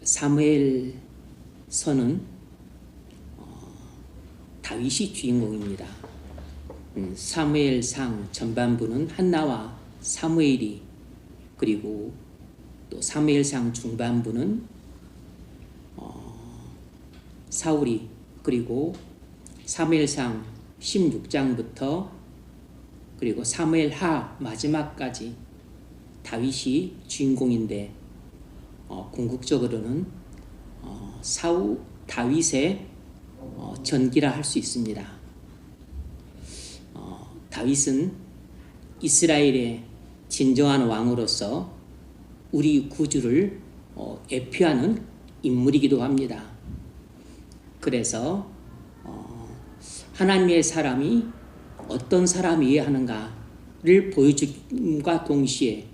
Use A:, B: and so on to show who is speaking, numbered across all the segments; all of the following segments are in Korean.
A: 사무엘서는 다윗이 주인공입니다. 사무엘상 전반부는 한나와 사무엘이, 그리고 또 사무엘상 중반부는 사울이, 그리고 사무엘상 16장부터 그리고 사무엘하 마지막까지 다윗이 주인공인데, 궁극적으로는 다윗의 전기라 할 수 있습니다. 다윗은 이스라엘의 진정한 왕으로서 우리 구주를 예표하는 인물이기도 합니다. 그래서 하나님의 사람이 어떤 사람이어야 하는가를 보여줌과 동시에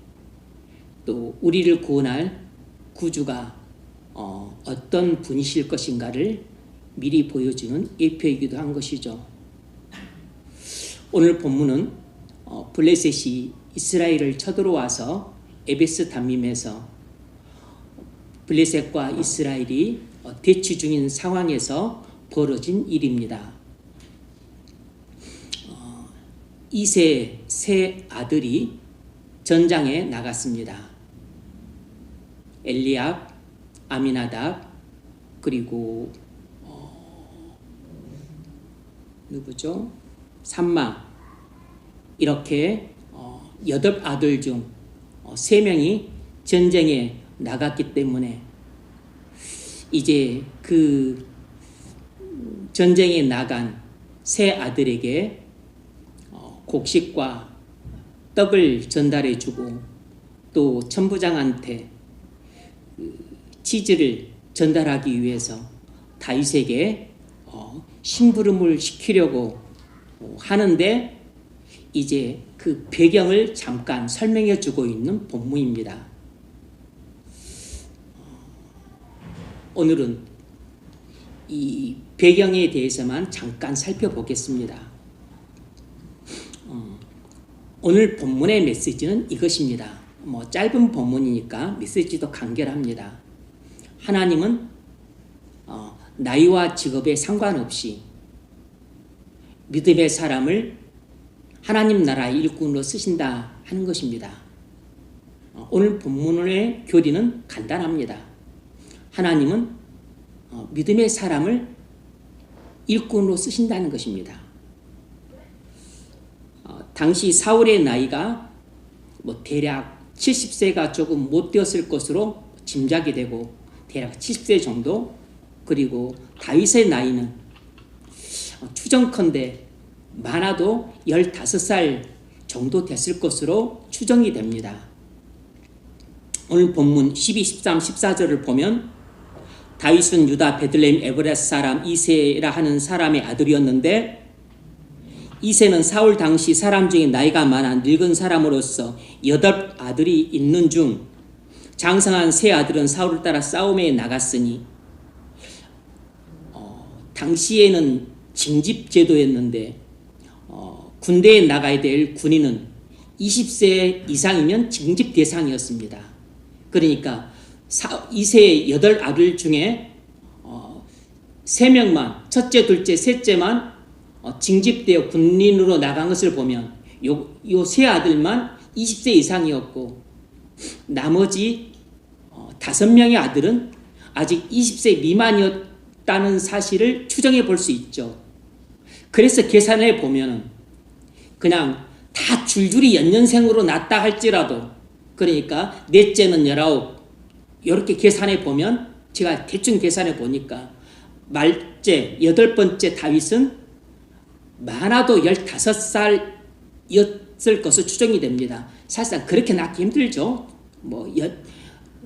A: 또 우리를 구원할 구주가 어떤 분이실 것인가를 미리 보여주는 예표이기도 한 것이죠. 오늘 본문은 블레셋이 이스라엘을 쳐들어와서 에베스 담임에서 블레셋과 이스라엘이 대치 중인 상황에서 벌어진 일입니다. 이세 세 아들이 전장에 나갔습니다. 엘리압, 아미나답, 그리고 누구죠? 삼마. 이렇게 8아들 중 3명이 전쟁에 나갔기 때문에 이제 그 전쟁에 나간 세 아들에게 곡식과 떡을 전달해 주고 또 천부장한테 치즈를 전달하기 위해서 다윗에게 심부름을 시키려고 하는데, 이제 그 배경을 잠깐 설명해 주고 있는 본문입니다. 오늘은 이 배경에 대해서만 잠깐 살펴보겠습니다. 오늘 본문의 메시지는 이것입니다. 짧은 본문이니까 메시지도 간결합니다. 하나님은 나이와 직업에 상관없이 믿음의 사람을 하나님 나라의 일꾼으로 쓰신다 하는 것입니다. 오늘 본문의 교리는 간단합니다. 하나님은 믿음의 사람을 일꾼으로 쓰신다는 것입니다. 당시 사울의 나이가 대략 70세가 조금 못 되었을 것으로 짐작이 되고, 대략 70세 정도, 그리고 다윗의 나이는 추정컨대 많아도 15살 정도 됐을 것으로 추정이 됩니다. 오늘 본문 12, 13, 14절을 보면 다윗은 유다 베들레헴 에브라스 사람 이세라 하는 사람의 아들이었는데, 이세는 사울 당시 사람 중에 나이가 많아 늙은 사람으로서 8아들이 있는 중 장성한 세 아들은 사울을 따라 싸움에 나갔으니, 당시에는 징집 제도였는데 군대에 나가야 될 군인은 20세 이상이면 징집 대상이었습니다. 그러니까 이세의 8아들 중에 3명만, 첫째, 둘째, 셋째만 징집되어 군인으로 나간 것을 보면 요 세 아들만 20세 이상이었고, 나머지 5명의 아들은 아직 20세 미만이었다는 사실을 추정해 볼 수 있죠. 그래서 계산해 보면 그냥 다 줄줄이 연년생으로 낳았다 할지라도, 그러니까 넷째는 19, 이렇게 계산해 보면, 제가 대충 계산해 보니까 말째 8번째 다윗은 많아도 15살이었을 것으로 추정이 됩니다. 사실상 그렇게 낳기 힘들죠.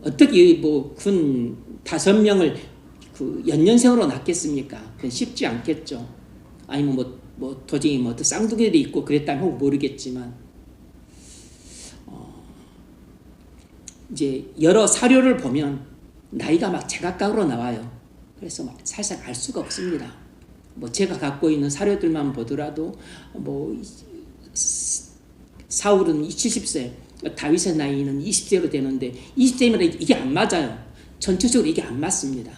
A: 어떻게 군 5명을 연년생으로 낳겠습니까? 그건 쉽지 않겠죠. 아니면 도저히 쌍둥이들이 있고 그랬다면 모르겠지만, 이제 여러 사료를 보면 나이가 막 제각각으로 나와요. 그래서 살짝 알 수가 없습니다. 제가 갖고 있는 사료들만 보더라도 사울은 70세, 다윗의 나이는 20세로 되는데 20세면 이게 안 맞아요. 전체적으로 이게 안 맞습니다.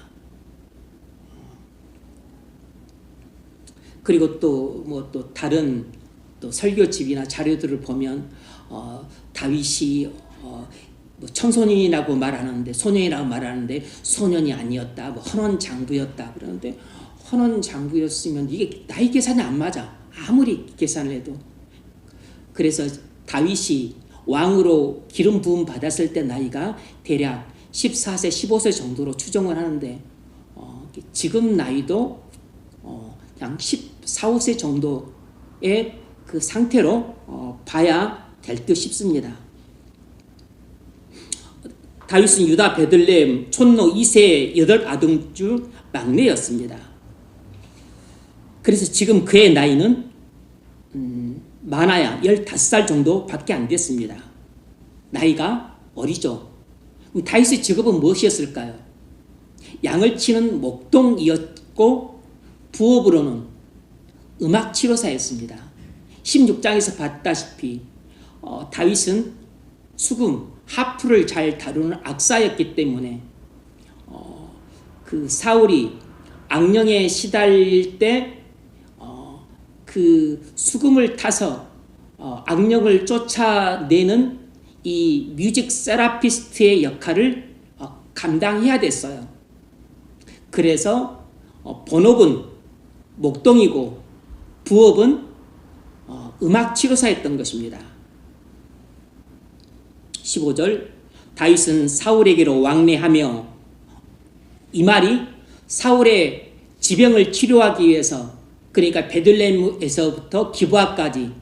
A: 그리고 또 뭐 또 다른 또 설교집이나 자료들을 보면 다윗이 뭐 청소년이라고 말하는데 소년이라고 말하는데 소년이 아니었다, 뭐 헌원 장부였다 그러는데 헌원 장부였으면 이게 나이 계산이 안 맞아. 아무리 계산을 해도. 그래서 다윗이 왕으로 기름 부음 받았을 때 나이가 대략 14세, 15세 정도로 추정을 하는데 지금 나이도 그냥 14, 5세 정도의 그 상태로 봐야 될 듯 싶습니다. 다윗은 유다 베들레헴 촌노 2세 8아들 중 막내였습니다. 그래서 지금 그의 나이는 많아야 15살 정도밖에 안 됐습니다. 나이가 어리죠. 그럼 다윗의 직업은 무엇이었을까요? 양을 치는 목동이었고 부업으로는 음악 치료사였습니다. 16장에서 봤다시피 다윗은 수금, 하프를 잘 다루는 악사였기 때문에 그 사울이 악령에 시달릴 때 그 수금을 타서 악령을 쫓아내는 이 뮤직 세라피스트의 역할을 감당해야 됐어요. 그래서 본업은 목동이고 부업은 음악 치료사였던 것입니다. 15절 다윗은 사울에게로 왕래하며, 이 말이 사울의 지병을 치료하기 위해서, 그러니까 베들레헴에서부터 기브아까지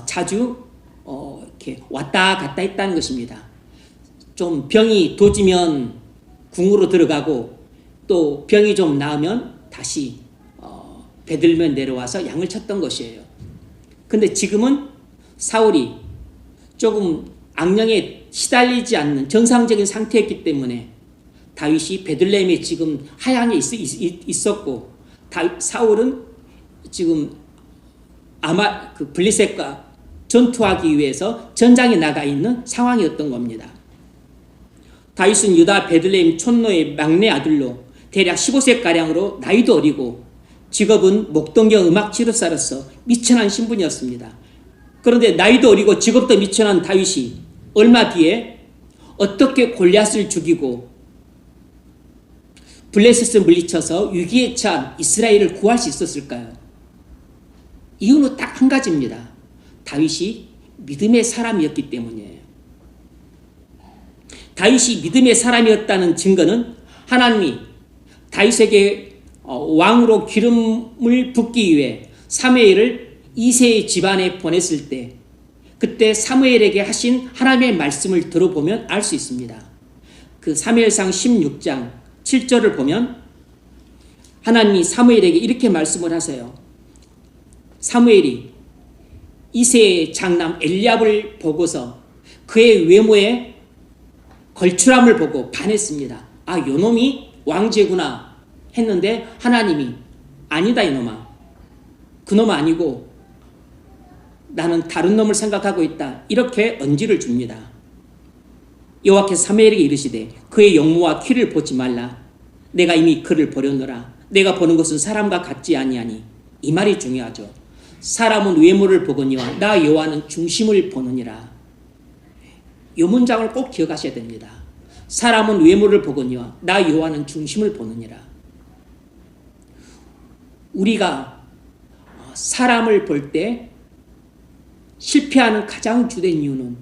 A: 자주 이렇게 왔다 갔다 했다는 것입니다. 좀 병이 도지면 궁으로 들어가고 또 병이 좀 나으면 다시 베들레헴 내려와서 양을 쳤던 것이에요. 근데 지금은 사울이 조금 악령에 시달리지 않는 정상적인 상태였기 때문에 다윗이 베들레헴에 지금 하향에 있었고 사울은 지금 아마 그 블레셋과 전투하기 위해서 전장에 나가 있는 상황이었던 겁니다. 다윗은 유다 베들레헴 촌노의 막내 아들로 대략 15세가량으로 나이도 어리고 직업은 목동경 음악 치료사로서 미천한 신분이었습니다. 그런데 나이도 어리고 직업도 미천한 다윗이 얼마 뒤에 어떻게 골리앗을 죽이고 블레셋을 물리쳐서 위기에 처한 이스라엘을 구할 수 있었을까요? 이유는 딱 한 가지입니다. 다윗이 믿음의 사람이었기 때문이에요. 다윗이 믿음의 사람이었다는 증거는 하나님이 다윗에게 왕으로 기름을 붓기 위해 사무엘을 이새의 집안에 보냈을 때 그때 사무엘에게 하신 하나님의 말씀을 들어보면 알 수 있습니다. 그 사무엘상 16장 7절을 보면 하나님이 사무엘에게 이렇게 말씀을 하세요. 사무엘이 이새의 장남 엘리압을 보고서 그의 외모에 걸출함을 보고 반했습니다. 아, 요놈이 왕제구나 했는데 하나님이 아니다 이놈아, 그놈 아니고 나는 다른 놈을 생각하고 있다, 이렇게 언지를 줍니다. 여호와께서 사무엘에게 이르시되 그의 용모와 키를 보지 말라, 내가 이미 그를 보려노라. 내가 보는 것은 사람과 같지 아니하니. 이 말이 중요하죠. 사람은 외모를 보거니와 나 여호와는 중심을 보느니라. 이 문장을 꼭 기억하셔야 됩니다. 사람은 외모를 보거니와 나 여호와는 중심을 보느니라. 우리가 사람을 볼 때 실패하는 가장 주된 이유는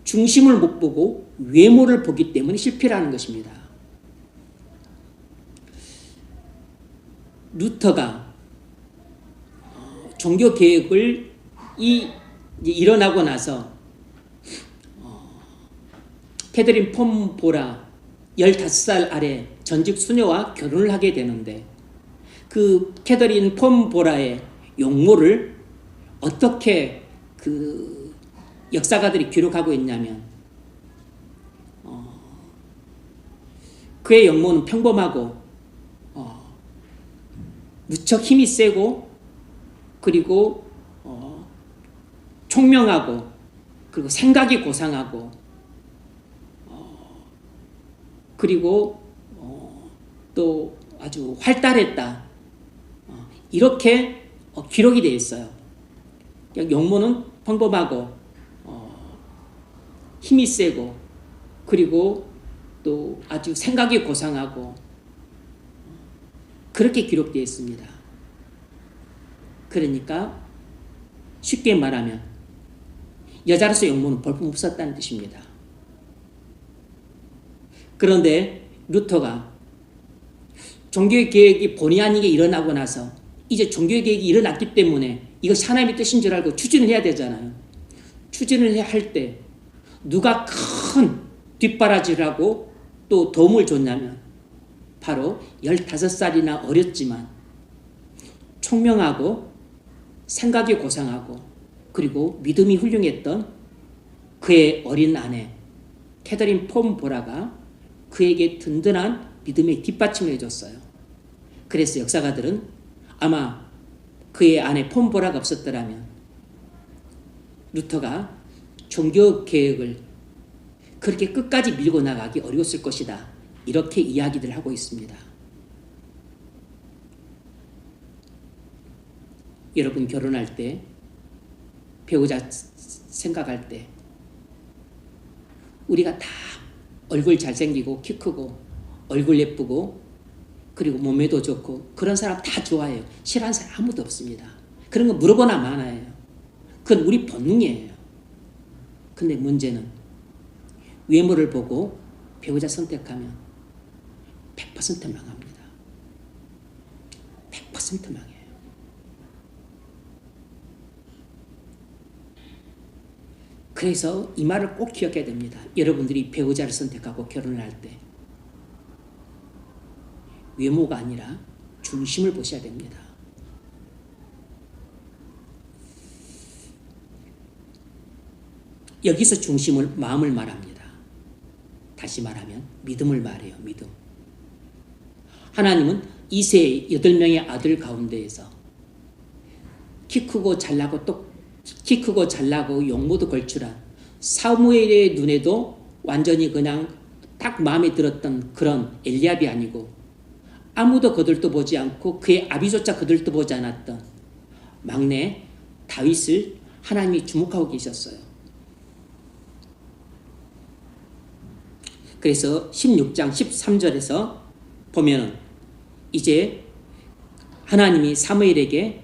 A: 중심을 못 보고 외모를 보기 때문에 실패라는 것입니다. 루터가 종교개혁을 일어나고 나서 캐더린 폼보라 15살 아래 전직 수녀와 결혼을 하게 되는데 그 캐더린 폼보라의 용모를 어떻게 그 역사가들이 기록하고 있냐면 그의 용모는 평범하고 무척 힘이 세고 그리고 총명하고 그리고 생각이 고상하고 그리고 또 아주 활달했다. 이렇게 기록이 되어 있어요. 용모는 평범하고 힘이 세고 그리고 또 아주 생각이 고상하고 그렇게 기록되어 있습니다. 그러니까 쉽게 말하면 여자로서 용모는 볼품없었다는 뜻입니다. 그런데 루터가 종교의 개혁이 본의 아니게 일어나고 나서 이제 종교의 개혁이 일어났기 때문에 이것이 하나님의 뜻인 줄 알고 추진을 해야 되잖아요. 추진을 할 때 누가 큰 뒷바라지를 하고 또 도움을 줬냐면 바로 15살이나 어렸지만 총명하고 생각이 고상하고 그리고 믿음이 훌륭했던 그의 어린 아내 캐더린 폼 보라가 그에게 든든한 믿음의 뒷받침을 해줬어요. 그래서 역사가들은 아마 그의 아내 폼 보라가 없었더라면 루터가 종교개혁을 그렇게 끝까지 밀고 나가기 어려웠을 것이다. 이렇게 이야기들 하고 있습니다. 여러분 결혼할 때 배우자 생각할 때 우리가 다 얼굴 잘생기고 키 크고 얼굴 예쁘고 그리고 몸매도 좋고 그런 사람 다 좋아해요. 싫어하는 사람 아무도 없습니다. 그런 거 물어보나 마나요. 그건 우리 본능이에요. 근데 문제는 외모를 보고 배우자 선택하면 100% 망합니다. 100% 망해요. 그래서 이 말을 꼭 기억해야 됩니다. 여러분들이 배우자를 선택하고 결혼을 할 때 외모가 아니라 중심을 보셔야 됩니다. 여기서 중심을 마음을 말합니다. 다시 말하면 믿음을 말해요. 믿음. 하나님은 이세 8명의 아들 가운데에서 키 크고 잘나고 용모도 걸출한 사무엘의 눈에도 완전히 그냥 딱 마음에 들었던 그런 엘리압이 아니고 아무도 거들떠 보지 않고 그의 아비조차 거들떠 보지 않았던 막내 다윗을 하나님이 주목하고 계셨어요. 그래서 16장 13절에서 보면은 이제 하나님이 사무엘에게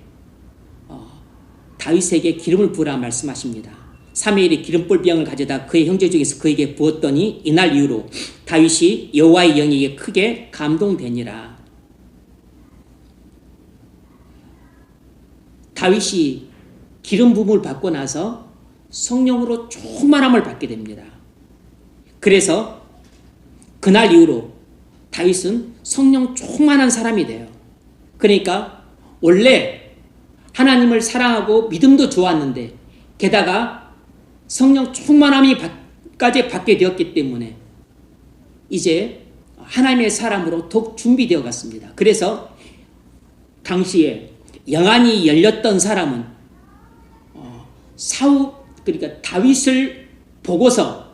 A: 다윗에게 기름을 부으라 말씀하십니다. 사무엘이 기름볼병을 가져다 그의 형제 중에서 그에게 부었더니 이날 이후로 다윗이 여호와의 영에게 크게 감동되니라. 다윗이 기름 부음을 받고 나서 성령으로 충만함을 받게 됩니다. 그래서 그날 이후로 다윗은 성령 충만한 사람이 돼요. 그러니까 원래 하나님을 사랑하고 믿음도 좋았는데 게다가 성령 충만함까지 받게 되었기 때문에 이제 하나님의 사람으로 더욱 준비되어 갔습니다. 그래서 당시에 영안이 열렸던 사람은 그러니까 다윗을 보고서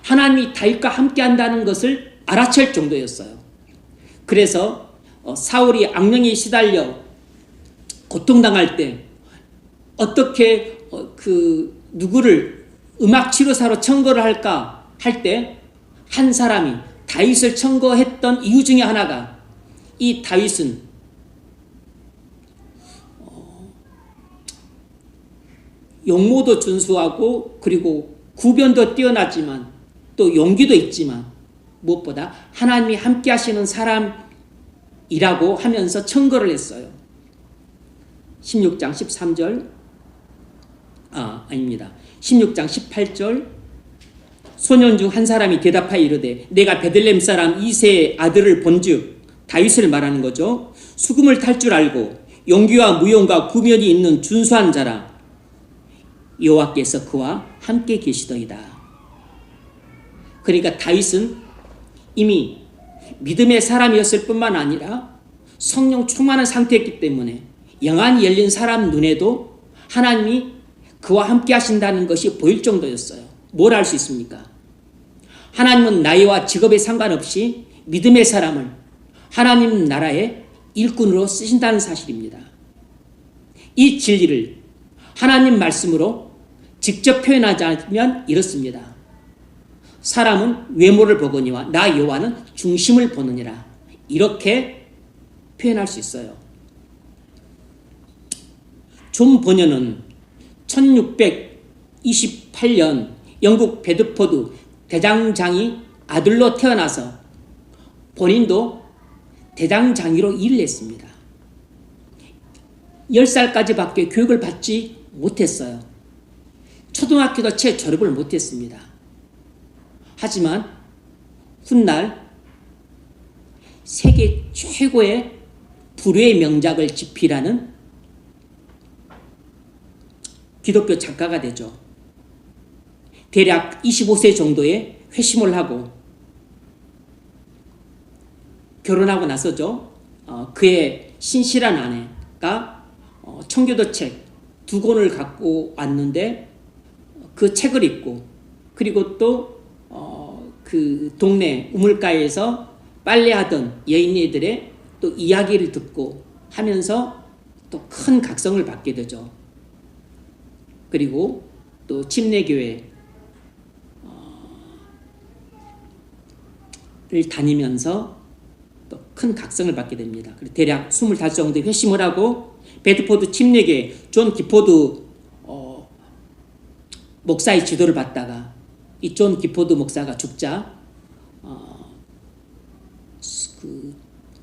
A: 하나님이 다윗과 함께 한다는 것을 알아챌 정도였어요. 그래서 사울이 악령에 시달려 고통당할 때 어떻게 누구를 음악치료사로 청거를 할까 할 때 한 사람이 다윗을 청거했던 이유 중에 하나가 이 다윗은 용모도 준수하고 그리고 구변도 뛰어나지만 또 용기도 있지만 무엇보다 하나님이 함께 하시는 사람이라고 하면서 청거를 했어요. 16장 13절 아닙니다. 16장 18절 소년 중 한 사람이 대답하여 이르되 내가 베들레헴 사람 이새의 아들을 본즉 다윗을 말하는 거죠. 수금을 탈 줄 알고 용기와 무용과 구변이 있는 준수한 자라 여호와께서 그와 함께 계시더이다. 그러니까 다윗은 이미 믿음의 사람이었을 뿐만 아니라 성령 충만한 상태였기 때문에 영안이 열린 사람 눈에도 하나님이 그와 함께 하신다는 것이 보일 정도였어요. 뭘 알 수 있습니까? 하나님은 나이와 직업에 상관없이 믿음의 사람을 하나님 나라의 일꾼으로 쓰신다는 사실입니다. 이 진리를 하나님 말씀으로 직접 표현하자면 이렇습니다. 사람은 외모를 보거니와 나 여호와는 중심을 보느니라. 이렇게 표현할 수 있어요. 존 버녀는 1628년 영국 베드포드 대장장이 아들로 태어나서 본인도 대장장이로 일을 했습니다. 10살까지밖에 교육을 받지 못했어요. 초등학교도 채 졸업을 못했습니다. 하지만 훗날 세계 최고의 불후의 명작을 집필하는 기독교 작가가 되죠. 대략 25세 정도에 회심을 하고 결혼하고 나서죠. 그의 신실한 아내가 청교도 책 2권을 갖고 왔는데 그 책을 읽고 그리고 또 그 동네 우물가에서 빨래하던 여인네들의 또 이야기를 듣고 하면서 또 큰 각성을 받게 되죠. 그리고 또 침례교회를 다니면서 또 큰 각성을 받게 됩니다. 대략 25 정도 회심을 하고 베드포드 침례교회 존 기포드 목사의 지도를 받다가 이 존 기포드 목사가 죽자 그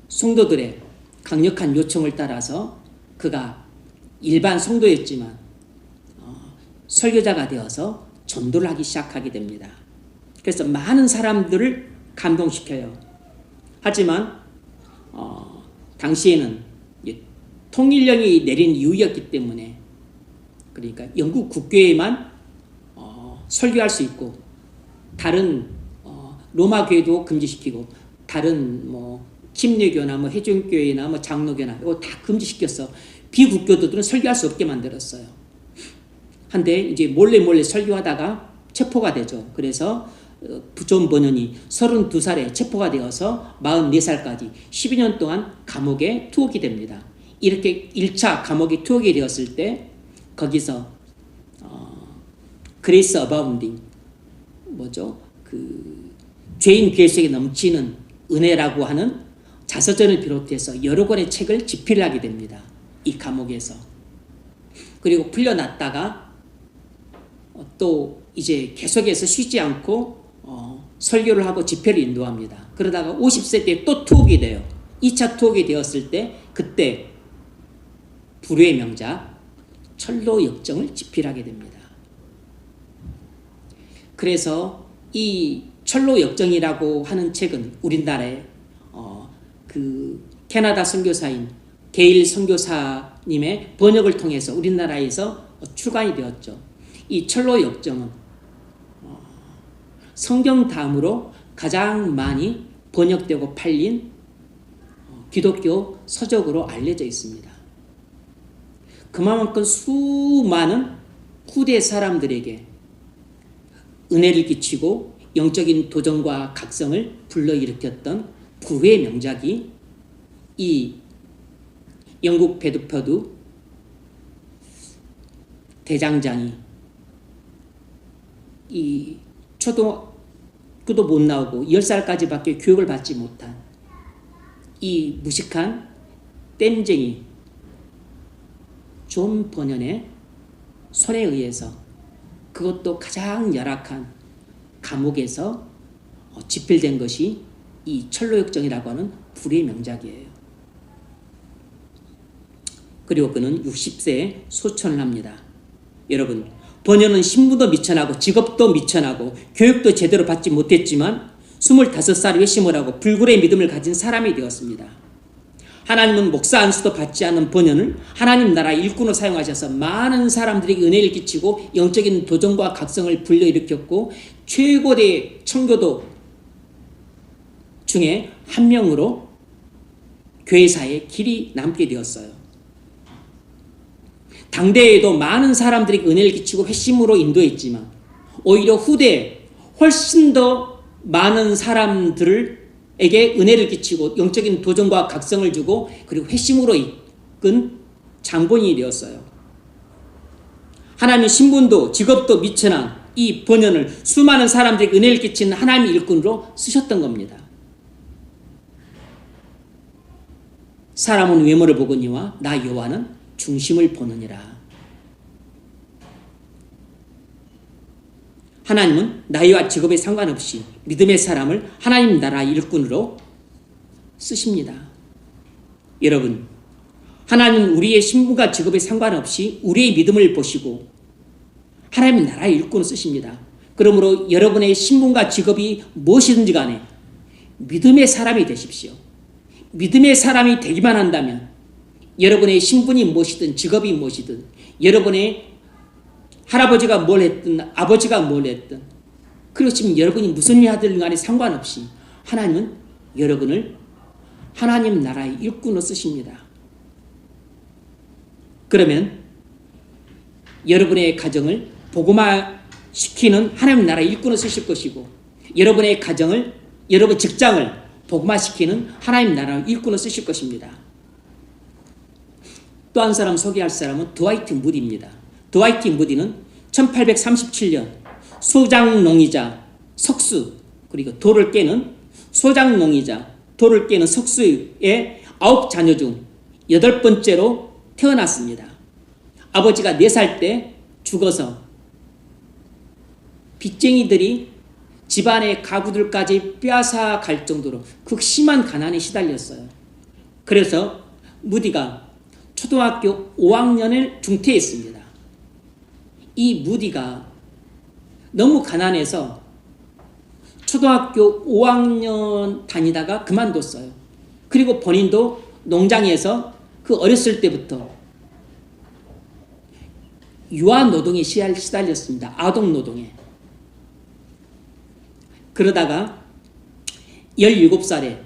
A: 성도들의 강력한 요청을 따라서 그가 일반 성도였지만 설교자가 되어서 전도를 하기 시작하게 됩니다. 그래서 많은 사람들을 감동시켜요. 하지만 당시에는 통일령이 내린 이후였기 때문에 그러니까 영국 국교회만 설교할 수 있고 다른 로마 교회도 금지시키고 다른 뭐 침례교나 뭐 해중교회나 뭐 장로교나 이거 다 금지시켰어. 비국교도들은 설교할 수 없게 만들었어요. 한데 이제 몰래 설교하다가 체포가 되죠. 그래서 존 버년이 32살에 체포가 되어서 44살까지 12년 동안 감옥에 투옥이 됩니다. 이렇게 1차 감옥에 투옥이 되었을 때 거기서 그레이스 어바운딩 뭐죠? 그 죄인 괴수에게 넘치는 은혜라고 하는 자서전을 비롯해서 여러 권의 책을 집필을 하게 됩니다. 이 감옥에서. 그리고 풀려났다가 또 이제 계속해서 쉬지 않고 설교를 하고 집회를 인도합니다. 그러다가 50세 때 또 투옥이 돼요. 2차 투옥이 되었을 때 그때 불후의 명작 철로 역정을 집필하게 됩니다. 그래서 이 철로 역정이라고 하는 책은 우리나라에 그 캐나다 선교사인 게일 선교사님의 번역을 통해서 우리나라에서 출간이 되었죠. 이 철로 역정은 성경 다음으로 가장 많이 번역되고 팔린 기독교 서적으로 알려져 있습니다. 그만큼 수많은 후대 사람들에게 은혜를 끼치고 영적인 도전과 각성을 불러일으켰던 불후의 명작이 이 영국 베드포드 대장장이 이 초등학교도 못 나오고 10살까지밖에 교육을 받지 못한 이 무식한 땜쟁이 존 버년의 손에 의해서 그것도 가장 열악한 감옥에서 집필된 것이 이 철로역정이라고 하는 불의 명작이에요. 그리고 그는 60세에 소천을 합니다. 여러분, 버년은 신분도 미천하고 직업도 미천하고 교육도 제대로 받지 못했지만 25살에 회심을 하고 불굴의 믿음을 가진 사람이 되었습니다. 하나님은 목사 안수도 받지 않은 버년을 하나님 나라 일꾼으로 사용하셔서 많은 사람들에게 은혜를 끼치고 영적인 도전과 각성을 불러일으켰고 최고의 청교도 중에 한 명으로 교회사에 길이 남게 되었어요. 당대에도 많은 사람들에게 은혜를 끼치고 회심으로 인도했지만 오히려 후대에 훨씬 더 많은 사람들에게 은혜를 끼치고 영적인 도전과 각성을 주고 그리고 회심으로 이끈 장본인이 되었어요. 하나님의 신분도 직업도 미천한 이 본연을 수많은 사람들에게 은혜를 끼치는 하나님의 일꾼으로 쓰셨던 겁니다. 사람은 외모를 보거니와 나 여호와는 중심을 보느니라. 하나님은 나이와 직업에 상관없이 믿음의 사람을 하나님 나라 일꾼으로 쓰십니다. 여러분, 하나님은 우리의 신분과 직업에 상관없이 우리의 믿음을 보시고 하나님 나라의 일꾼을 쓰십니다. 그러므로 여러분의 신분과 직업이 무엇이든지 간에 믿음의 사람이 되십시오. 믿음의 사람이 되기만 한다면 여러분의 신분이 무엇이든 직업이 무엇이든 여러분의 할아버지가 뭘 했든 아버지가 뭘 했든 그리고 지금 여러분이 무슨 일 하든 간에 상관없이 하나님은 여러분을 하나님 나라의 일꾼으로 쓰십니다. 그러면 여러분의 가정을 복음화시키는 하나님 나라의 일꾼으로 쓰실 것이고 여러분의 가정을 여러분 직장을 복음화시키는 하나님 나라의 일꾼으로 쓰실 것입니다. 또 한 사람 소개할 사람은 드와이트 무디입니다. 드와이트 무디는 1837년 소장농이자 석수 그리고 돌을 깨는 소장농이자 돌을 깨는 석수의 9자녀 중 8번째로 태어났습니다. 아버지가 4살 때 죽어서 빚쟁이들이 집안의 가구들까지 빼앗아 갈 정도로 극심한 가난에 시달렸어요. 그래서 무디가 초등학교 5학년을 중퇴했습니다. 이 무디가 너무 가난해서 초등학교 5학년 다니다가 그만뒀어요. 그리고 본인도 농장에서 그 어렸을 때부터 유아 노동에 시달렸습니다. 아동 노동에. 그러다가 17살에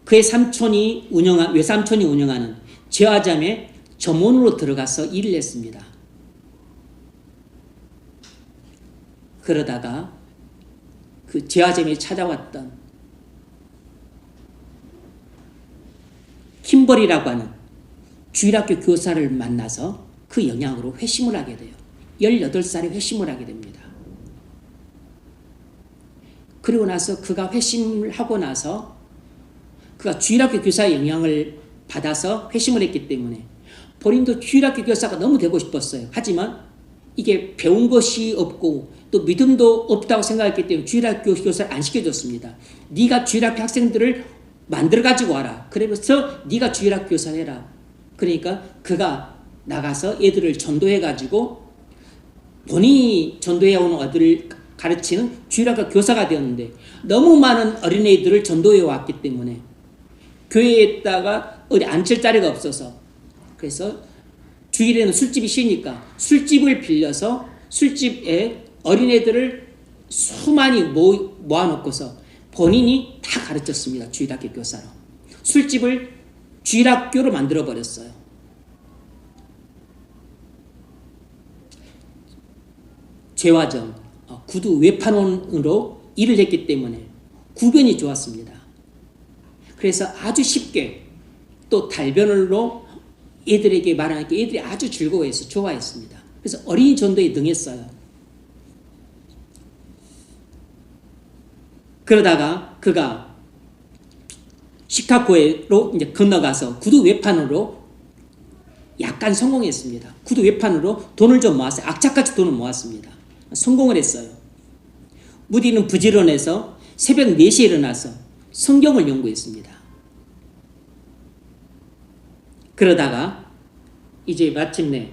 A: 그의 외삼촌이 운영하는 제화점에 점원으로 들어가서 일을 했습니다. 그러다가 그 제화점에 찾아왔던 킴벌이라고 하는 주일학교 교사를 만나서 그 영향으로 회심을 하게 돼요. 18살에 회심을 하게 됩니다. 그리고 나서 그가 회심을 하고 나서 그가 주일학교 교사의 영향을 받아서 회심을 했기 때문에 본인도 주일학교 교사가 너무 되고 싶었어요. 하지만 이게 배운 것이 없고 또 믿음도 없다고 생각했기 때문에 주일학교 교사를 안 시켜줬습니다. 네가 주일학교 학생들을 만들어가지고 와라. 그러면서 네가 주일학교 교사를 해라. 그러니까 그가 나가서 애들을 전도해가지고 본인이 전도해오는 아들을 가르치는 주일학교 교사가 되었는데 너무 많은 어린애들을 전도해 왔기 때문에 교회에다가 어디 앉힐 자리가 없어서 그래서 주일에는 술집이 쉬니까 술집을 빌려서 술집에 어린애들을 수많이 모아놓고서 본인이 다 가르쳤습니다. 주일학교 교사로. 술집을 주일학교로 만들어버렸어요. 제화점, 구두 외판원으로 일을 했기 때문에 구변이 좋았습니다. 그래서 아주 쉽게 또 달변으로 애들에게 말하니까 애들이 아주 즐거워해서 좋아했습니다. 그래서 어린이 전도에 능했어요. 그러다가 그가 시카고로 이제 건너가서 구두 외판으로 약간 성공했습니다. 구두 외판으로 돈을 좀 모았어요. 악착같이 돈을 모았습니다. 성공을 했어요. 무디는 부지런해서 새벽 4시에 일어나서 성경을 연구했습니다. 그러다가 이제 마침내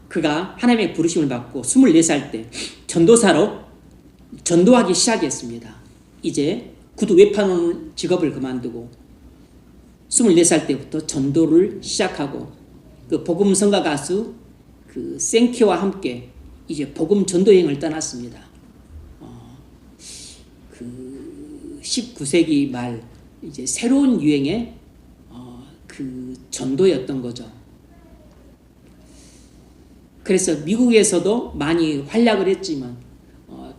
A: 그가 하나님의 부르심을 받고 24살 때 전도사로 전도하기 시작했습니다. 이제 구두 외판원 직업을 그만두고 24살 때부터 전도를 시작하고 그 복음 성가 가수 그 생키와 함께 이제 복음 전도 여행을 떠났습니다. 그 19세기 말 이제 새로운 유행의 그 전도였던 거죠. 그래서 미국에서도 많이 활약을 했지만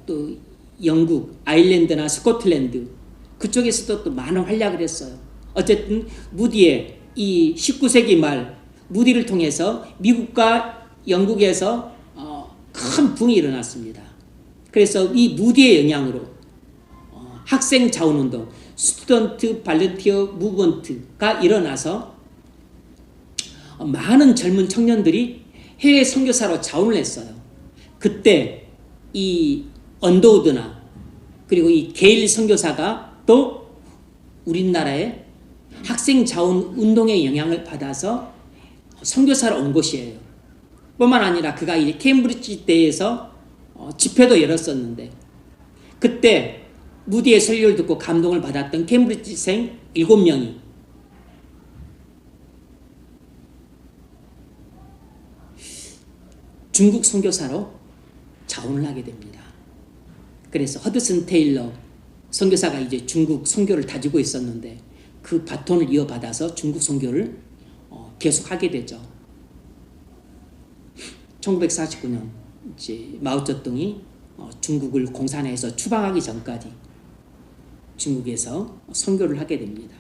A: 또 영국, 아일랜드나 스코틀랜드 그쪽에서도 또 많은 활약을 했어요. 어쨌든 무디의 이 19세기 말 무디를 통해서 미국과 영국에서 큰 붕이 일어났습니다. 그래서 이 무디의 영향으로 학생 자원운동, 스튜던트 발런티어 무브먼트가 일어나서 많은 젊은 청년들이 해외 선교사로 자원을 했어요. 그때 이 언더우드나 그리고 이 게일 선교사가 또 우리나라의 학생 자원 운동의 영향을 받아서 선교사로 온 것이에요. 뿐만 아니라 그가 이제 케임브리지 대에서 집회도 열었었는데 그때 무디의 설교를 듣고 감동을 받았던 케임브리지생 7명이 중국 선교사로 자원을 하게 됩니다. 그래서 허드슨 테일러 선교사가 이제 중국 선교를 다지고 있었는데 그 바톤을 이어받아서 중국 선교를 계속하게 되죠. 1949년 이제 마오쩌둥이 중국을 공산해서 추방하기 전까지 중국에서 선교를 하게 됩니다.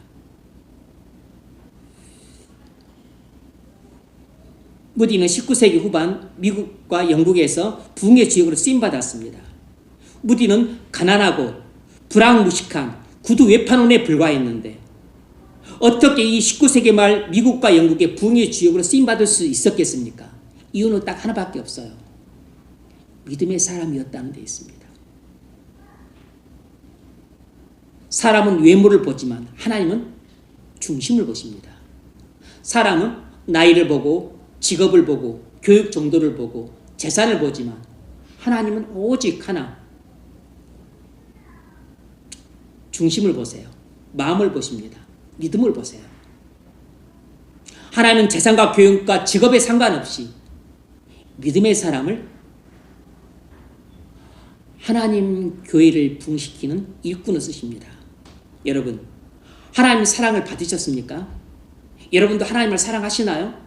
A: 무디는 19세기 후반 미국과 영국에서 부흥의 주역으로 쓰임받았습니다. 무디는 가난하고 불황무식한 구두 외판원에 불과했는데 어떻게 이 19세기 말 미국과 영국의 부흥의 주역으로 쓰임받을 수 있었겠습니까? 이유는 딱 하나밖에 없어요. 믿음의 사람이었다는 데 있습니다. 사람은 외모를 보지만 하나님은 중심을 보십니다. 사람은 나이를 보고 직업을 보고 교육 정도를 보고 재산을 보지만 하나님은 오직 하나 중심을 보세요. 마음을 보십니다. 믿음을 보세요. 하나님은 재산과 교육과 직업에 상관없이 믿음의 사람을 하나님 교회를 부흥시키는 일꾼을 쓰십니다. 여러분, 하나님 사랑을 받으셨습니까? 여러분도 하나님을 사랑하시나요?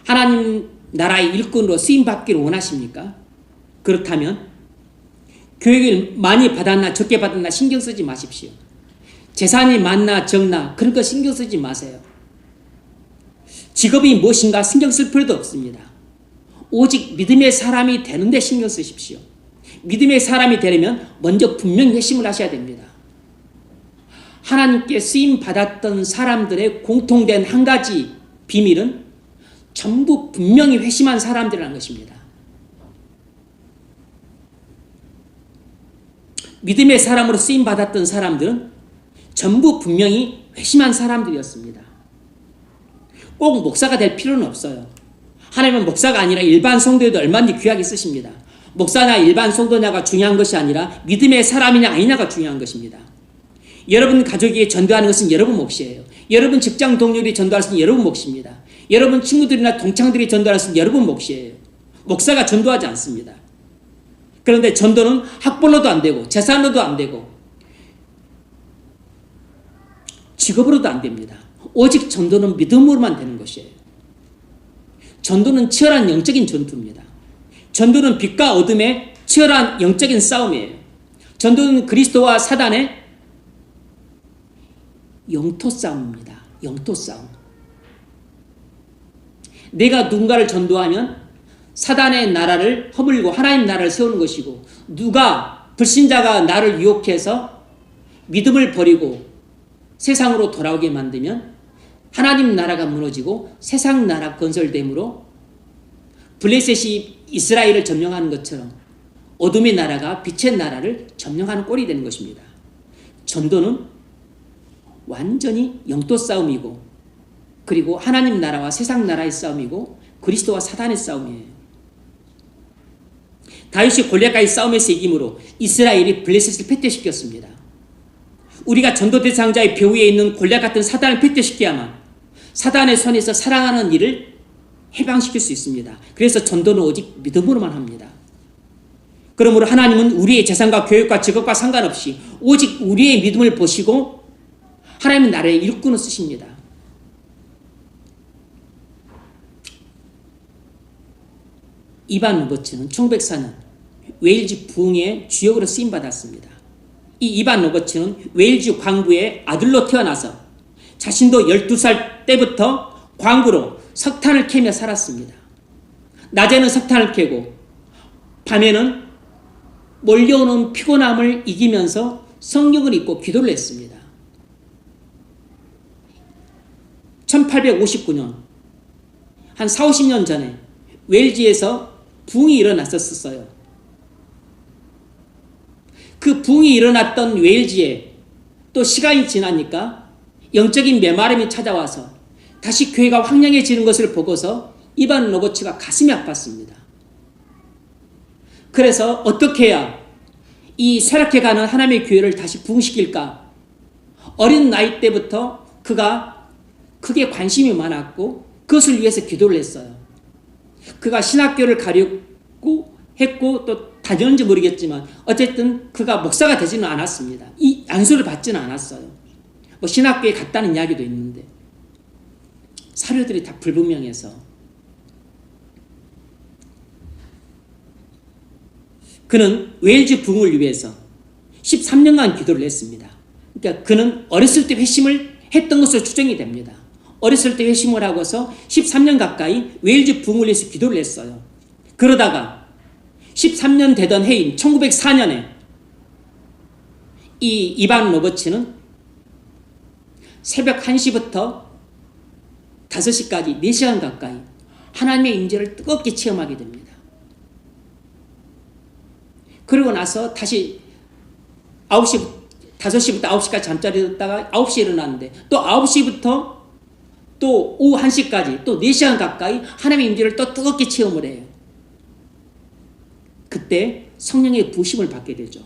A: 하나님 나라의 일꾼으로 쓰임받기를 원하십니까? 그렇다면 교육을 많이 받았나 적게 받았나 신경 쓰지 마십시오. 재산이 많나 적나 그런 거 신경 쓰지 마세요. 직업이 무엇인가 신경 쓸 필요도 없습니다. 오직 믿음의 사람이 되는데 신경 쓰십시오. 믿음의 사람이 되려면 먼저 분명히 회심을 하셔야 됩니다. 하나님께 쓰임받았던 사람들의 공통된 한 가지 비밀은 전부 분명히 회심한 사람들이라는 것입니다. 믿음의 사람으로 쓰임받았던 사람들은 전부 분명히 회심한 사람들이었습니다. 꼭 목사가 될 필요는 없어요. 하나님은 목사가 아니라 일반 성도에도 얼마든지 귀하게 쓰십니다. 목사나 일반 성도냐가 중요한 것이 아니라 믿음의 사람이냐 아니냐가 중요한 것입니다. 여러분 가족에게 전도하는 것은 여러분 몫이에요. 여러분 직장 동료들이 전도할 것은 여러분 몫입니다. 여러분 친구들이나 동창들이 전도할 것은 여러분 몫이에요. 목사가 전도하지 않습니다. 그런데 전도는 학벌로도 안 되고 재산으로도 안 되고 직업으로도 안 됩니다. 오직 전도는 믿음으로만 되는 것이에요. 전도는 치열한 영적인 전투입니다. 전도는 빛과 어둠의 치열한 영적인 싸움이에요. 전도는 그리스도와 사단의 영토 싸움입니다. 영토 싸움. 내가 누군가를 전도하면 사단의 나라를 허물고 하나님 나라를 세우는 것이고, 누가 불신자가 나를 유혹해서 믿음을 버리고 세상으로 돌아오게 만들면 하나님 나라가 무너지고 세상 나라 건설됨으로 블레셋이 이스라엘을 점령하는 것처럼 어둠의 나라가 빛의 나라를 점령하는 꼴이 되는 것입니다. 전도는 완전히 영토 싸움이고, 그리고 하나님 나라와 세상 나라의 싸움이고, 그리스도와 사단의 싸움이에요. 다윗이 골리앗과의 싸움에서 이김으로 이스라엘이 블레셋을 패퇴시켰습니다. 우리가 전도 대상자의 배후에 있는 골리앗 같은 사단을 패퇴시켜야만 사단의 손에서 사랑하는 일을 해방시킬 수 있습니다. 그래서 전도는 오직 믿음으로만 합니다. 그러므로 하나님은 우리의 재산과 교육과 직업과 상관없이 오직 우리의 믿음을 보시고 하나님의 나라의 일꾼을 쓰십니다. 이반 로버츠는 1904년 웨일즈 부흥의 주역으로 쓰임받았습니다. 이 이반 로버츠는 웨일즈 광부의 아들로 태어나서 자신도 12살 때부터 광부로 석탄을 캐며 살았습니다. 낮에는 석탄을 캐고 밤에는 몰려오는 피곤함을 이기면서 성경을 읽고 기도를 했습니다. 1859년 한 40-50년 전에 웨일즈에서 부흥이 일어났었어요. 그 부흥이 일어났던 웨일즈에 또 시간이 지나니까 영적인 메마름이 찾아와서 다시 교회가 황량해지는 것을 보고서 이반 로버츠가 가슴이 아팠습니다. 그래서 어떻게 해야 이 쇠락해가는 하나님의 교회를 다시 부흥시킬까? 어린 나이 때부터 그가 크게 관심이 많았고 그것을 위해서 기도를 했어요. 그가 신학교를 가려고 했고 또 다녔는지 모르겠지만 어쨌든 그가 목사가 되지는 않았습니다. 이 안수를 받지는 않았어요. 뭐 신학교에 갔다는 이야기도 있는데 사료들이 다 불분명해서 그는 웨일즈 부흥을 위해서 13년간 기도를 했습니다. 그러니까 그는 어렸을 때 회심을 했던 것으로 추정이 됩니다. 어렸을 때 회심을 하고서 13년 가까이 웨일즈 부흥을 위해서 기도를 했어요. 그러다가 13년 되던 해인 1904년에 이 이반 로버츠는 새벽 1시부터 5시까지 4시간 가까이 하나님의 임재를 뜨겁게 체험하게 됩니다. 그러고 나서 다시 5시부터 9시까지 잠자리 듣다가 9시에 일어났는데 또 9시부터 또 오후 1시까지 또 4시간 가까이 하나님의 임재를 또 뜨겁게 체험을 해요. 그때 성령의 부심을 받게 되죠.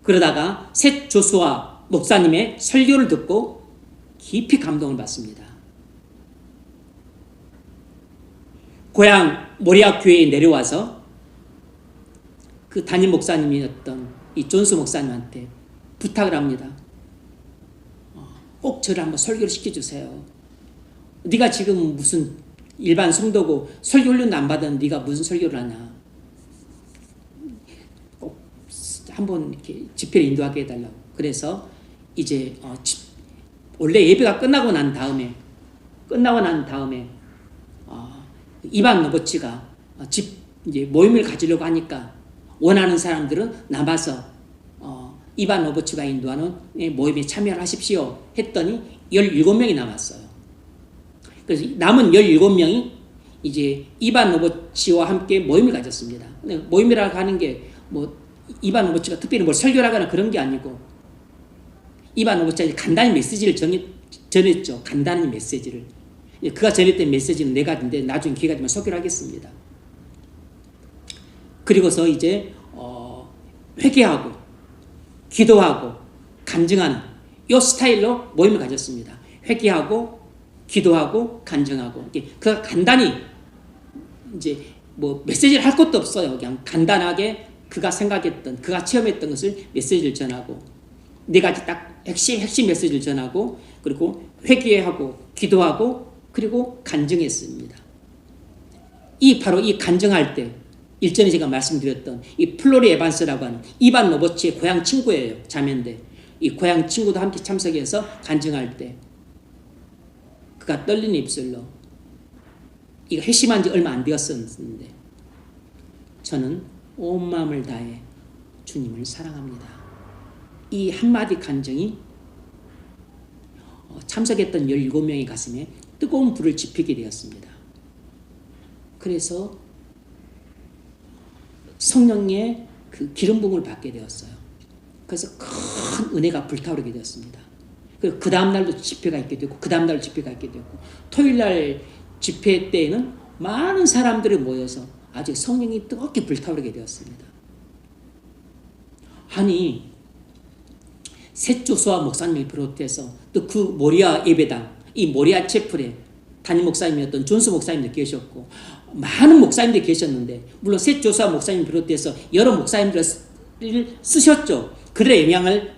A: 그러다가 셋 조수아 목사님의 설교를 듣고 깊이 감동을 받습니다. 고향 모리아 교회에 내려와서 그 담임 목사님이었던 이 존스 목사님한테 부탁을 합니다. 꼭 저를 한번 설교를 시켜주세요. 네가 지금 무슨 일반 성도고 설교 훈련도 안 받은 네가 무슨 설교를 하냐. 꼭 한번 이렇게 집회를 인도하게 해달라고. 그래서 이제 원래 예배가 끝나고 난 다음에 이반 로버츠가 이제 모임을 가지려고 하니까 원하는 사람들은 남아서 이반 로버츠가 인도하는 모임에 참여를 하십시오 했더니 17명이 남았어요. 그래서 남은 17명이 이제 이반 로버츠와 함께 모임을 가졌습니다. 근데 모임이라고 하는 게 뭐 이반 로버츠가 특별히 뭘 설교를 하거나 그런 게 아니고 이반 로버츠가 간단히 메시지를 전했죠. 간단히 메시지를. 그가 전했던 메시지는 네 가지인데 나중에 기회가 되면 소개를 하겠습니다. 그리고서 이제 회개하고 기도하고 간증하는 이 스타일로 모임을 가졌습니다. 회개하고 기도하고 간증하고 그가 간단히 이제 뭐 메시지를 할 것도 없어요. 그냥 간단하게 그가 생각했던 그가 체험했던 것을 메시지를 전하고 네 가지 딱 핵심 메시지를 전하고 그리고 회개하고 기도하고 그리고 간증했습니다. 바로 이 간증할 때 일전에 제가 말씀드렸던 이 플로리 에반스라고 하는 이반 로버츠의 고향 친구예요. 자매인데 이 고향 친구도 함께 참석해서 간증할 때 그가 떨리는 입술로 이거 회심한 지 얼마 안 되었었는데 저는 온 마음을 다해 주님을 사랑합니다. 이 한마디 간증이 참석했던 17명의 가슴에 뜨거운 불을 지피게 되었습니다. 그래서 성령의 그 기름 부음을 받게 되었어요. 그래서 큰 은혜가 불타오르게 되었습니다. 그리고 그 다음날도 집회가 있게 되고 그 다음날도 집회가 있게 되고 토요일날 집회 때에는 많은 사람들이 모여서 아주 성령이 뜨겁게 불타오르게 되었습니다. 아니 셋 조수아 목사님을 비롯해서 또 그 모리아 예배당 이 모리아 채플에 담임 목사님이었던 존스 목사님도 계셨고 많은 목사님들이 계셨는데 물론 셋 조수아 목사님 비롯해서 여러 목사님들을 쓰셨죠. 그들의 영향을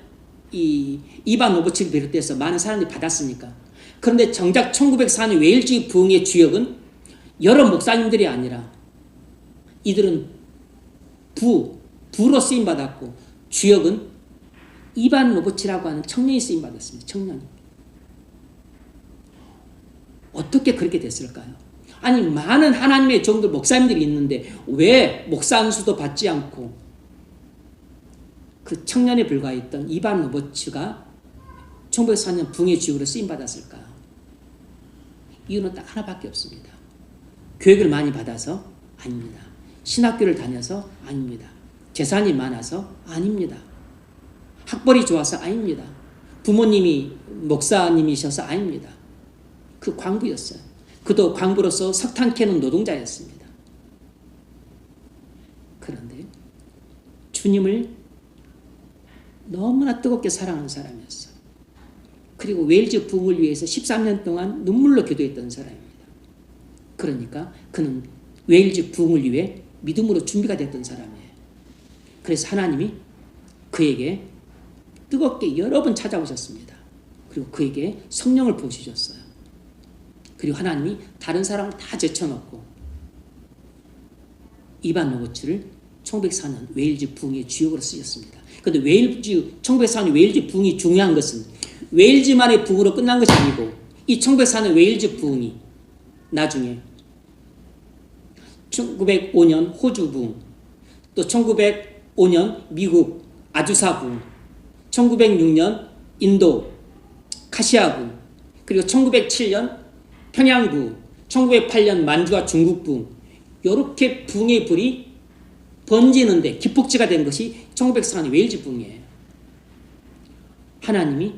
A: 이반 로버츠를 비롯해서 많은 사람들이 받았으니까. 그런데 정작 1904년 웨일즈 부흥의 주역은 여러 목사님들이 아니라 이들은 부로 쓰임받았고 주역은 이반 노보치라고 하는 청년이 쓰임받았습니다. 청년이. 어떻게 그렇게 됐을까요? 아니 많은 하나님의 종들 목사님들이 있는데 왜 목사 안수도 받지 않고 그 청년에 불과했던 이반 노보치가 1904년 붕의 주역으로 쓰임받았을까? 이유는 딱 하나밖에 없습니다. 교육을 많이 받아서? 아닙니다. 신학교를 다녀서? 아닙니다. 재산이 많아서? 아닙니다. 학벌이 좋아서? 아닙니다. 부모님이 목사님이셔서? 아닙니다. 그 광부였어요. 그도 광부로서 석탄 캐는 노동자였습니다. 그런데 주님을 너무나 뜨겁게 사랑하는 사람이었어요. 그리고 웨일즈 부흥을 위해서 13년 동안 눈물로 기도했던 사람입니다. 그러니까 그는 웨일즈 부흥을 위해 믿음으로 준비가 됐던 사람이에요. 그래서 하나님이 그에게 뜨겁게 여러 번 찾아오셨습니다. 그리고 그에게 성령을 부으셨어요. 그리고 하나님이 다른 사람을 다 제쳐놓고 이반 노보츠를 1904년 웨일즈 부흥의 주역으로 쓰셨습니다. 그런데 1904년 웨일즈 부흥이 중요한 것은 웨일즈만의 부흥으로 끝난 것이 아니고 이 1904년 웨일즈 부흥이 나중에 1905년 호주 부흥, 또 1905년 미국 아주사 부흥, 1906년 인도 카시아 부흥, 그리고 1907년 평양 부흥, 1908년 만주와 중국 부흥, 이렇게 부흥의 불이 번지는데 기폭제가 된 것이 1904년 웨일즈 부흥이에요. 하나님이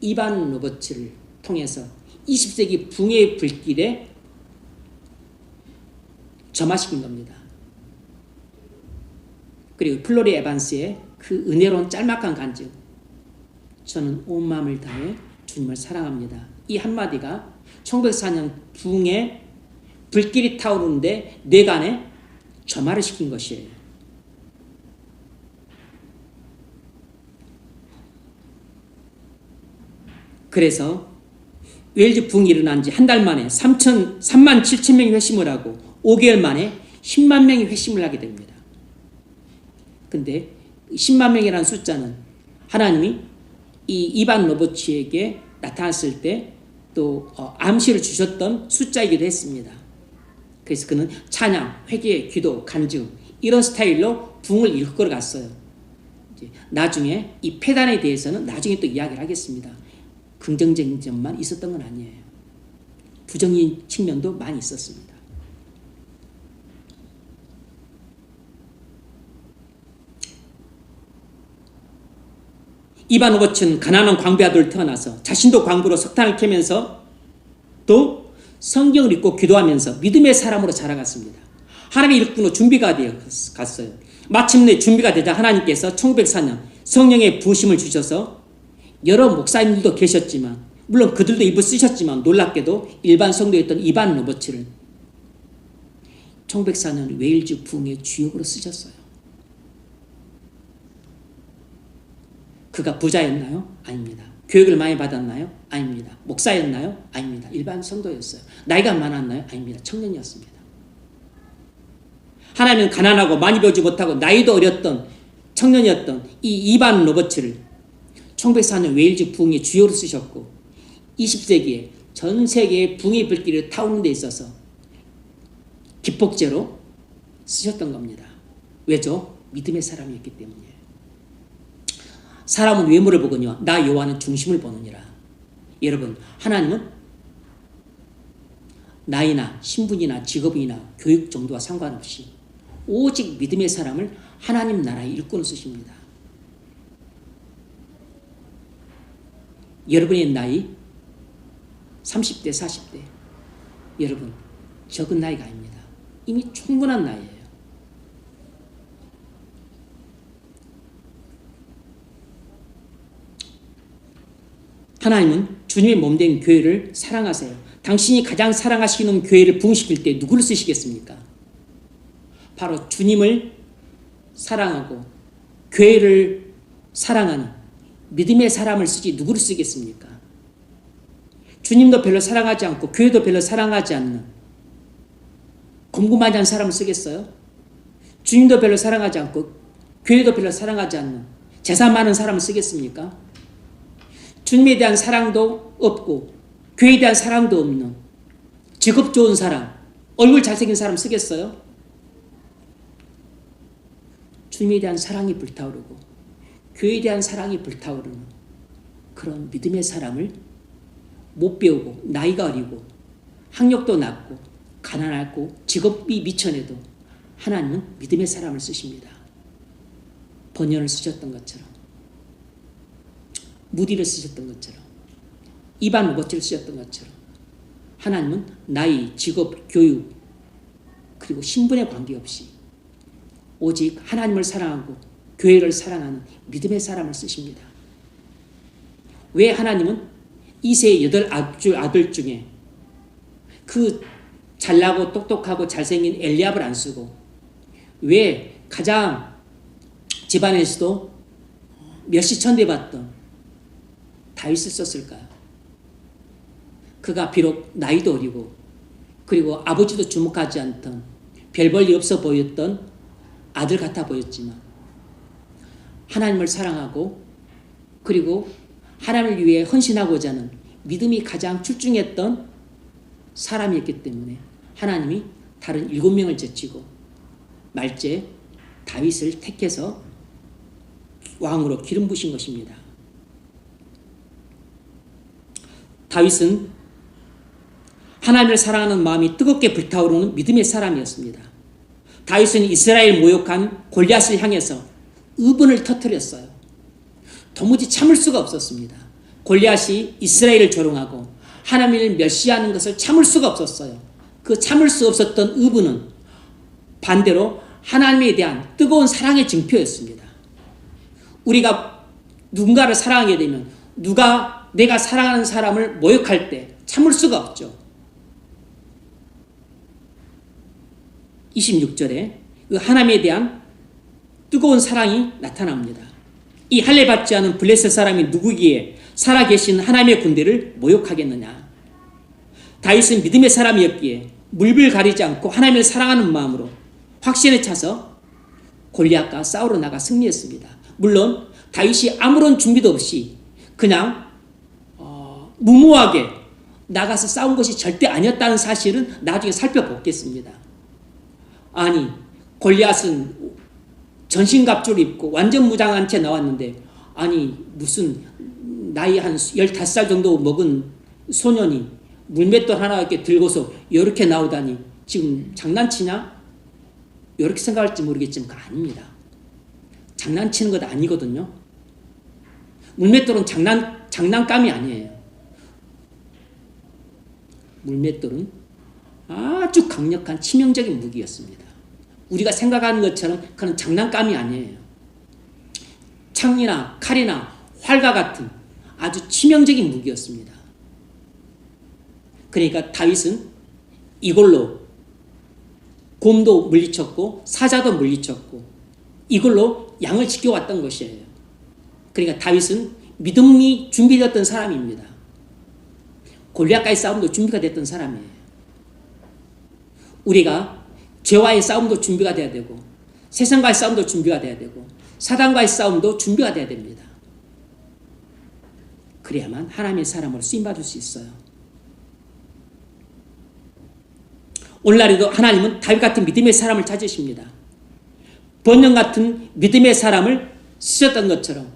A: 이반 로버츠를 통해서 20세기 부흥의 불길에 점화시킨 겁니다. 그리고 플로리 에반스의 그 은혜로운 짤막한 간증, 저는 온 마음을 다해 주님을 사랑합니다. 이 한마디가 1904년 부흥의 불길이 타오르는데 뇌관에 점화를 시킨 것이에요. 그래서 웨일즈 부흥이 일어난 지 한 달 만에 3만 7천 명이 회심을 하고 5개월 만에 10만 명이 회심을 하게 됩니다. 근데 10만 명이라는 숫자는 하나님이 이 이반 로보츠에게 나타났을 때 또 암시를 주셨던 숫자이기도 했습니다. 그래서 그는 찬양, 회개, 기도, 간증 이런 스타일로 부흥을 이끌어 갔어요. 나중에 이 폐단에 대해서는 나중에 또 이야기를 하겠습니다. 긍정적인 점만 있었던 건 아니에요. 부정적인 측면도 많이 있었습니다. 이반 오버츠는 가난한 광부의 아들로 태어나서 자신도 광부로 석탄을 캐면서 또 성경을 읽고 기도하면서 믿음의 사람으로 자라갔습니다. 하나님의 일꾼으로 준비가 되어 갔어요. 마침내 준비가 되자 하나님께서 1904년 성령의 부으심을 주셔서 여러 목사님들도 계셨지만 물론 그들도 입을 쓰셨지만 놀랍게도 일반 성도였던 이반 로버츠를 1904년 웨일즈 부흥의 주역으로 쓰셨어요. 그가 부자였나요? 아닙니다. 교육을 많이 받았나요? 아닙니다. 목사였나요? 아닙니다. 일반 성도였어요. 나이가 많았나요? 아닙니다. 청년이었습니다. 하나님은 가난하고 많이 배우지 못하고 나이도 어렸던 청년이었던 이 이반 로버츠를 1904년 웨일즈 부흥의 주역으로 쓰셨고 20세기에 전 세계의 부흥의 불길을 타오는 데 있어서 기폭제로 쓰셨던 겁니다. 왜죠? 믿음의 사람이었기 때문이에요. 사람은 외모를 보거니와 나 여호와는 중심을 보느니라. 여러분, 하나님은 나이나 신분이나 직업이나 교육 정도와 상관없이 오직 믿음의 사람을 하나님 나라의 일꾼으로 쓰십니다. 여러분의 나이 30대, 40대, 여러분 적은 나이가 아닙니다. 이미 충분한 나이예요. 하나님은 주님의 몸된 교회를 사랑하세요. 당신이 가장 사랑하시는 교회를 부흥시킬 때 누구를 쓰시겠습니까? 바로 주님을 사랑하고 교회를 사랑하는 믿음의 사람을 쓰지 누구를 쓰겠습니까? 주님도 별로 사랑하지 않고 교회도 별로 사랑하지 않는 곰곰하지 않은 사람을 쓰겠어요? 주님도 별로 사랑하지 않고 교회도 별로 사랑하지 않는 재산 많은 사람을 쓰겠습니까? 주님에 대한 사랑도 없고 교회에 대한 사랑도 없는 직업 좋은 사람, 얼굴 잘생긴 사람 쓰겠어요? 주님에 대한 사랑이 불타오르고 교회에 대한 사랑이 불타오르는 그런 믿음의 사람을 못 배우고 나이가 어리고 학력도 낮고 가난하고 직업이 미천해도 하나님은 믿음의 사람을 쓰십니다. 번연을 쓰셨던 것처럼, 무디를 쓰셨던 것처럼, 이반 로버츠를 쓰셨던 것처럼 하나님은 나이, 직업, 교육 그리고 신분에 관계없이 오직 하나님을 사랑하고 교회를 사랑하는 믿음의 사람을 쓰십니다. 왜 하나님은 이세의 8 아들 중에 그 잘나고 똑똑하고 잘생긴 엘리압을 안 쓰고 왜 가장 집안에서도 멸시천대받던 다윗을 썼을까요? 그가 비록 나이도 어리고 그리고 아버지도 주목하지 않던 별 볼일 없어 보였던 아들 같아 보였지만 하나님을 사랑하고 그리고 하나님을 위해 헌신하고자 하는 믿음이 가장 출중했던 사람이었기 때문에 하나님이 다른 7명을 제치고 말째 다윗을 택해서 왕으로 기름 부으신 것입니다. 다윗은 하나님을 사랑하는 마음이 뜨겁게 불타오르는 믿음의 사람이었습니다. 다윗은 이스라엘 모욕한 골리앗을 향해서 의분을 터뜨렸어요. 도무지 참을 수가 없었습니다. 골리앗이 이스라엘을 조롱하고 하나님을 멸시하는 것을 참을 수가 없었어요. 그 참을 수 없었던 의분은 반대로 하나님에 대한 뜨거운 사랑의 증표였습니다. 우리가 누군가를 사랑하게 되면 누가 내가 사랑하는 사람을 모욕할 때 참을 수가 없죠. 26절에 그 하나님에 대한 뜨거운 사랑이 나타납니다. 이 할례 받지 않은 블레셋 사람이 누구기에 살아계신 하나님의 군대를 모욕하겠느냐. 다윗은 믿음의 사람이었기에 물불 가리지 않고 하나님을 사랑하는 마음으로 확신에 차서 골리앗과 싸우러 나가 승리했습니다. 물론 다윗이 아무런 준비도 없이 그냥 무모하게 나가서 싸운 것이 절대 아니었다는 사실은 나중에 살펴보겠습니다. 아니, 골리앗은 전신갑주를 입고 완전 무장한 채 나왔는데 아니 무슨 나이 한 15살 정도 먹은 소년이 물맷돌 하나 이렇게 들고서 이렇게 나오다니 지금 장난치냐? 이렇게 생각할지 모르겠지만 그거 아닙니다. 장난치는 것 아니거든요. 물맷돌은 장난감이 아니에요. 물맷돌은 아주 강력한 치명적인 무기였습니다. 우리가 생각하는 것처럼 그런 장난감이 아니에요. 창이나 칼이나 활과 같은 아주 치명적인 무기였습니다. 그러니까 다윗은 이걸로 곰도 물리쳤고 사자도 물리쳤고 이걸로 양을 지켜왔던 것이에요. 그러니까 다윗은 믿음이 준비되었던 사람입니다. 골리앗과의 싸움도 준비가 됐던 사람이에요. 우리가 죄와의 싸움도 준비가 돼야 되고 세상과의 싸움도 준비가 돼야 되고 사단과의 싸움도 준비가 돼야 됩니다. 그래야만 하나님의 사람으로 쓰임받을 수 있어요. 오늘날에도 하나님은 다윗 같은 믿음의 사람을 찾으십니다. 번영 같은 믿음의 사람을 쓰셨던 것처럼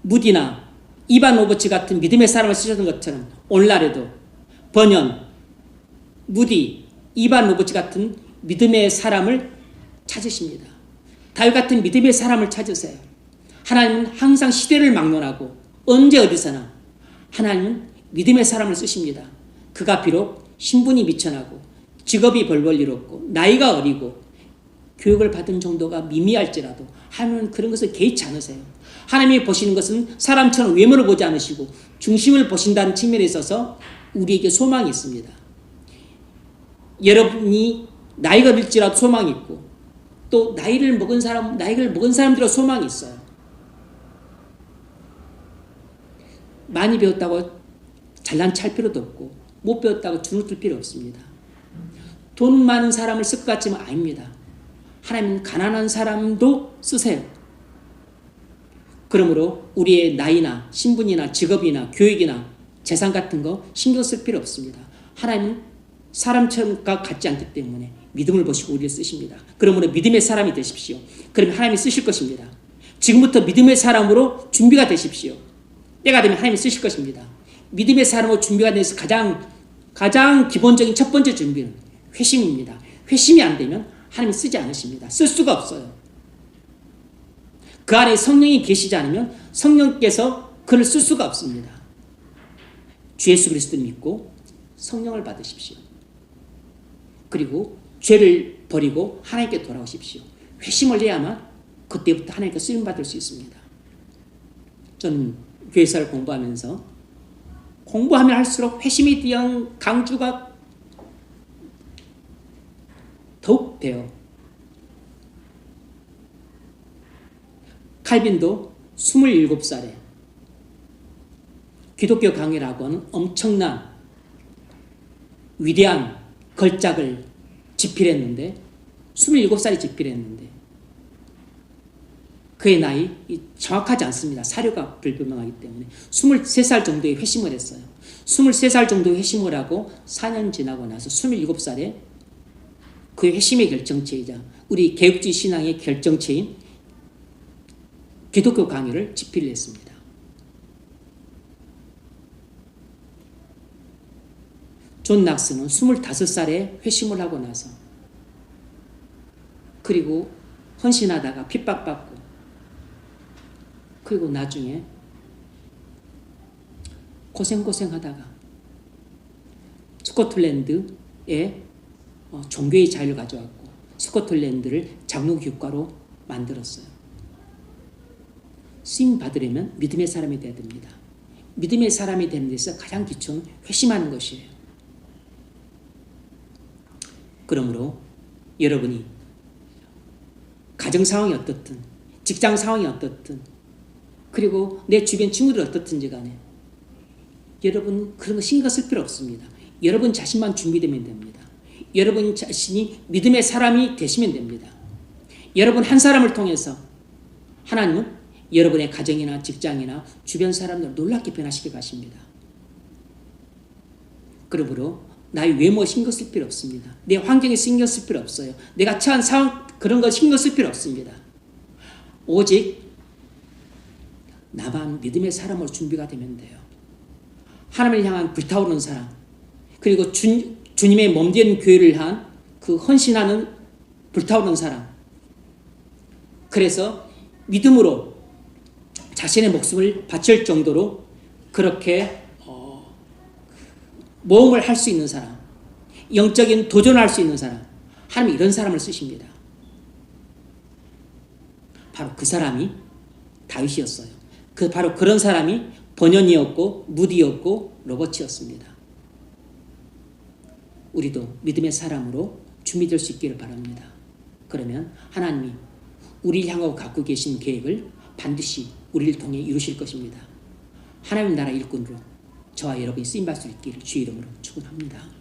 A: 무디나 이반 로버츠 같은 믿음의 사람을 쓰셨던 것처럼 오늘날에도 번영, 무디, 이반 로버츠 같은 믿음의 사람을 찾으십니다. 다윗 같은 믿음의 사람을 찾으세요. 하나님은 항상 시대를 막론하고 언제 어디서나 하나님은 믿음의 사람을 쓰십니다. 그가 비록 신분이 미천하고 직업이 벌벌 일 없고 나이가 어리고 교육을 받은 정도가 미미할지라도 하나님은 그런 것을 개의치 않으세요. 하나님이 보시는 것은 사람처럼 외모를 보지 않으시고 중심을 보신다는 측면에 있어서 우리에게 소망이 있습니다. 여러분이 나이가 들지라도 소망이 있고 또 나이를 먹은 사람들의 소망이 있어요. 많이 배웠다고 잘난 찰 필요도 없고 못 배웠다고 주눅들 필요 없습니다. 돈 많은 사람을 쓸 것 같지만 아닙니다. 하나님은 가난한 사람도 쓰세요. 그러므로 우리의 나이나 신분이나 직업이나 교육이나 재산 같은 거 신경 쓸 필요 없습니다. 하나님은 사람처럼 같지 않기 때문에 믿음을 보시고 우리를 쓰십니다. 그러므로 믿음의 사람이 되십시오. 그러면 하나님이 쓰실 것입니다. 지금부터 믿음의 사람으로 준비가 되십시오. 때가 되면 하나님이 쓰실 것입니다. 믿음의 사람으로 준비가 돼서 가장 기본적인 첫 번째 준비는 회심입니다. 회심이 안 되면 하나님이 쓰지 않으십니다. 쓸 수가 없어요. 그 안에 성령이 계시지 않으면 성령께서 그를 쓸 수가 없습니다. 주 예수 그리스도를 믿고 성령을 받으십시오. 그리고 죄를 버리고 하나님께 돌아오십시오. 회심을 해야만 그때부터 하나님께 쓰임받을 수 있습니다. 저는 교회사를 공부하면서 공부하면 할수록 회심에 대한 강조가 더욱 돼요. 칼빈도 27살에 기독교 강의라고 하는 엄청난 위대한 걸작을 집필했는데 27살에 집필했는데 그의 나이 정확하지 않습니다. 사료가 불분명하기 때문에 23살 정도에 회심을 했어요. 23살 정도에 회심을 하고 4년 지나고 나서 27살에 그의 회심의 결정체이자 우리 개혁주의 신앙의 결정체인 기독교 강의를 집필을 했습니다. 존 낙스는 25살에 회심을 하고 나서 그리고 헌신하다가 핍박받고 그리고 나중에 고생하다가 스코틀랜드에 종교의 자유를 가져왔고 스코틀랜드를 장로교과로 만들었어요. 쓰임 받으려면 믿음의 사람이 되어야 됩니다. 믿음의 사람이 되는 데서 가장 기초는 회심하는 것이에요. 그러므로 여러분이 가정 상황이 어떻든 직장 상황이 어떻든 그리고 내 주변 친구들이 어떻든지 간에 여러분 그런 거 신경 쓸 필요 없습니다. 여러분 자신만 준비되면 됩니다. 여러분 자신이 믿음의 사람이 되시면 됩니다. 여러분 한 사람을 통해서 하나님은 여러분의 가정이나 직장이나 주변 사람들을 놀랍게 변화시켜 가십니다. 그러므로 나의 외모에 신경 쓸 필요 없습니다. 내 환경에 신경 쓸 필요 없어요. 내가 처한 상황 그런 거 신경 쓸 필요 없습니다. 오직 나만 믿음의 사람으로 준비가 되면 돼요. 하나님을 향한 불타오르는 사람 그리고 주님의 몸된 교회를 향한 그 헌신하는 불타오르는 사람 그래서 믿음으로 자신의 목숨을 바칠 정도로 그렇게 모험을 할 수 있는 사람 영적인 도전을 할 수 있는 사람 하나님이 이런 사람을 쓰십니다. 바로 그 사람이 다윗이었어요. 바로 그런 사람이 번연이었고 무디였고 로봇이었습니다. 우리도 믿음의 사람으로 준비될 수 있기를 바랍니다. 그러면 하나님이 우리를 향하고 갖고 계신 계획을 반드시 우리를 통해 이루실 것입니다. 하나님 나라 일꾼으로 저와 여러분이 쓰임받을 수 있기를 주의 이름으로 축원합니다.